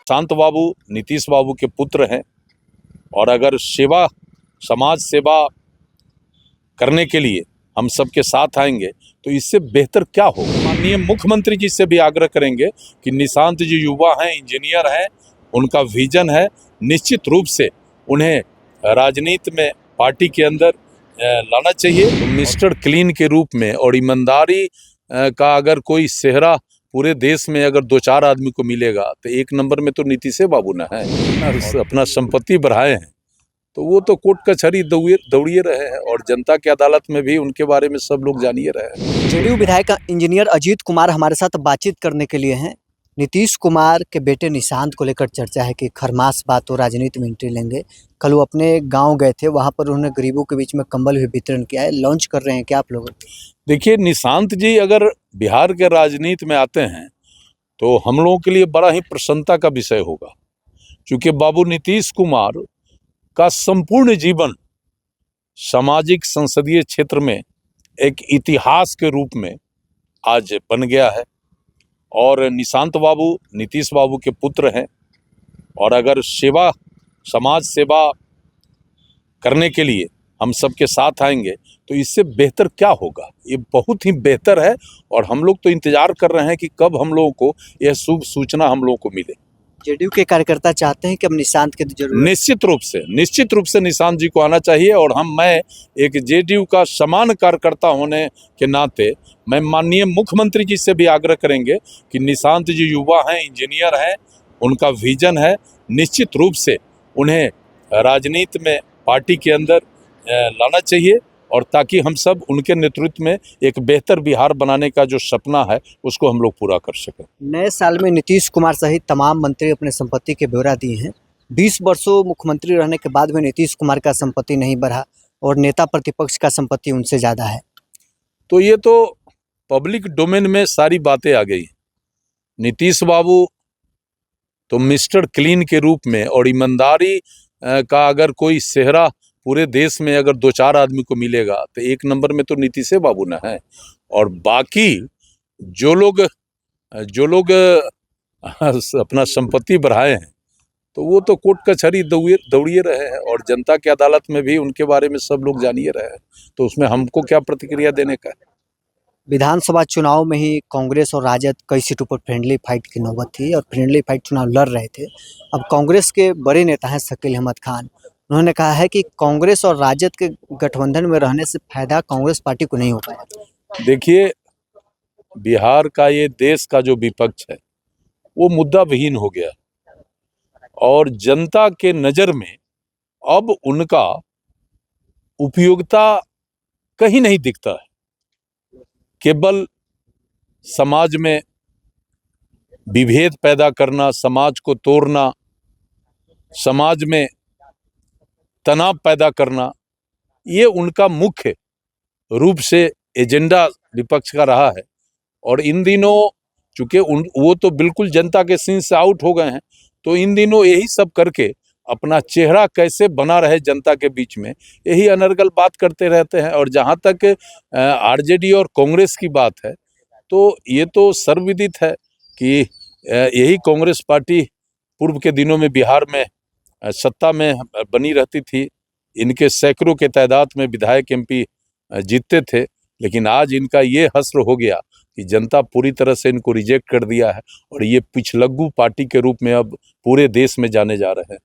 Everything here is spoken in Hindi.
निशांत बाबू नीतीश बाबू के पुत्र हैं और अगर समाज सेवा करने के लिए हम सबके साथ आएंगे तो इससे बेहतर क्या होगा। माननीय मुख्यमंत्री जी से भी आग्रह करेंगे कि निशांत जी युवा हैं, इंजीनियर हैं, उनका विजन है, निश्चित रूप से उन्हें राजनीति में पार्टी के अंदर लाना चाहिए। मिस्टर क्लीन के रूप में और ईमानदारी का अगर कोई सेहरा पूरे देश में अगर 2-4 आदमी को मिलेगा तो एक नंबर में तो नीतीश बाबू ना है। अपना संपत्ति बढ़ाए हैं तो वो तो कोर्ट कचहरी दौड़िए रहे हैं और जनता की अदालत में भी उनके बारे में सब लोग जानिए रहे हैं। जेडीयू विधायक इंजीनियर अजीत कुमार हमारे साथ बातचीत करने के लिए हैं। नीतीश कुमार के बेटे निशांत को लेकर चर्चा है कि खरमास बात हो, राजनीति में एंट्री लेंगे। कल वो अपने गांव गए थे, वहां पर उन्होंने गरीबों के बीच में कंबल भी वितरण किया है। लॉन्च कर रहे हैं क्या आप लोग? देखिए, निशांत जी अगर बिहार के राजनीति में आते हैं तो हम लोगों के लिए बड़ा ही प्रसन्नता का विषय होगा, क्योंकि बाबू नीतीश कुमार का संपूर्ण जीवन सामाजिक संसदीय क्षेत्र में एक इतिहास के रूप में आज बन गया है। और निशांत बाबू नीतीश बाबू के पुत्र हैं और अगर समाज सेवा करने के लिए हम सबके साथ आएंगे तो इससे बेहतर क्या होगा। ये बहुत ही बेहतर है और हम लोग तो इंतजार कर रहे हैं कि कब हम लोगों को यह शुभ सूचना हम लोगों को मिले। जेडीयू के कार्यकर्ता चाहते हैं कि अब निशांत के जरूर निश्चित रूप से निशांत जी को आना चाहिए और मैं एक जेडीयू का समान कार्यकर्ता होने के नाते मैं माननीय मुख्यमंत्री जी से भी आग्रह करेंगे कि निशांत जी युवा हैं, इंजीनियर हैं, उनका विजन है, निश्चित रूप से उन्हें राजनीति में पार्टी के अंदर लाना चाहिए और ताकि हम सब उनके नेतृत्व में एक बेहतर बिहार बनाने का जो सपना है उसको हम लोग पूरा कर सकें। नए साल में नीतीश कुमार सहित तमाम मंत्री अपने संपत्ति के ब्यौरा दिए हैं। 20 वर्षों मुख्यमंत्री रहने के बाद भी नीतीश कुमार का संपत्ति नहीं बढ़ा और नेता प्रतिपक्ष का संपत्ति उनसे ज़्यादा है। तो ये तो पब्लिक डोमेन में सारी बातें आ गई। नीतीश बाबू तो मिस्टर क्लीन के रूप में और ईमानदारी का अगर कोई सेहरा पूरे देश में अगर 2-4 आदमी को मिलेगा तो एक नंबर में तो नीतीश बाबू ना है। और बाकी जो लोग अपना संपत्ति बढ़ाए हैं तो वो तो कोर्ट कचहरी दौड़िए रहे हैं और जनता की अदालत में भी उनके बारे में सब लोग जानिए रहे हैं। तो उसमें हमको क्या प्रतिक्रिया देने का है। विधानसभा चुनाव में ही कांग्रेस और राजद कई सीटों पर फ्रेंडली फाइट की नौबत थी और फ्रेंडली फाइट चुनाव लड़ रहे थे। अब कांग्रेस के बड़े नेता हैं शकील अहमद खान, उन्होंने कहा है कि कांग्रेस और राजद के गठबंधन में रहने से फायदा कांग्रेस पार्टी को नहीं हो पाया। देखिए, बिहार का ये देश का जो विपक्ष है वो मुद्दा विहीन हो गया और जनता के नज़र में अब उनका उपयोगिता कहीं नहीं दिखता है। केवल समाज में विभेद पैदा करना, समाज को तोड़ना, समाज में तनाव पैदा करना, ये उनका मुख्य रूप से एजेंडा विपक्ष का रहा है। और इन दिनों चूंकि वो तो बिल्कुल जनता के सीन से आउट हो गए हैं, तो इन दिनों यही सब करके अपना चेहरा कैसे बना रहे जनता के बीच में, यही अनर्गल बात करते रहते हैं। और जहाँ तक आरजेडी और कांग्रेस की बात है तो ये तो सर्वविदित है कि यही कांग्रेस पार्टी पूर्व के दिनों में बिहार में सत्ता में बनी रहती थी। इनके सैकड़ों के तादाद में विधायक एमपी जीतते थे, लेकिन आज इनका ये हस्र हो गया कि जनता पूरी तरह से इनको रिजेक्ट कर दिया है और ये पिछलग्गू पार्टी के रूप में अब पूरे देश में जाने जा रहे हैं।